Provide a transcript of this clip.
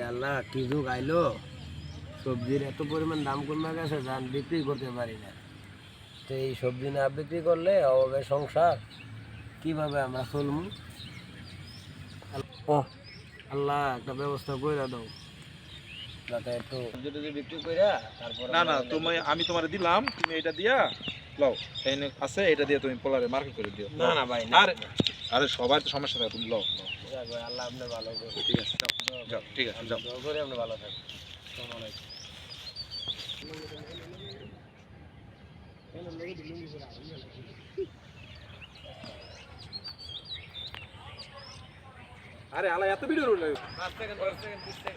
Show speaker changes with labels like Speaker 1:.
Speaker 1: আল্লাহ কি যুগ আইলো, সবজির এত পরিমাণ দাম কমে গেছে, ধান বিক্রি করতে পারি না। তো এই সবজি না বিক্রি করলে অভাবে সংসার কিভাবে আমরা চলবো? আল্লাহ একটা ব্যবস্থা করে দাও, যাতে একটু সবজি বিক্রি করে তারপর।
Speaker 2: না না, আমি তোমারে দিলাম, তুমি এটা দিয়া লও, এনে আছে, এটা দিয়ে তুমি পোলারে মার্কেট করে দিও।
Speaker 1: না না ভাই,
Speaker 2: আরে সবাই তো সমস্যা থাকে, তুমি লও।
Speaker 1: আল্লাহ আপনি ভালো করে।
Speaker 2: ঠিক আছে, যাও, ঠিক আছে, যাও।
Speaker 1: দোয়া করে আপনি ভালো থাকবেন। আসসালামু আলাইকুম।
Speaker 2: আরে আলা এত ভিডিও রইল।
Speaker 1: 5 সেকেন্ড 10 সেকেন্ড 20 সেকেন্ড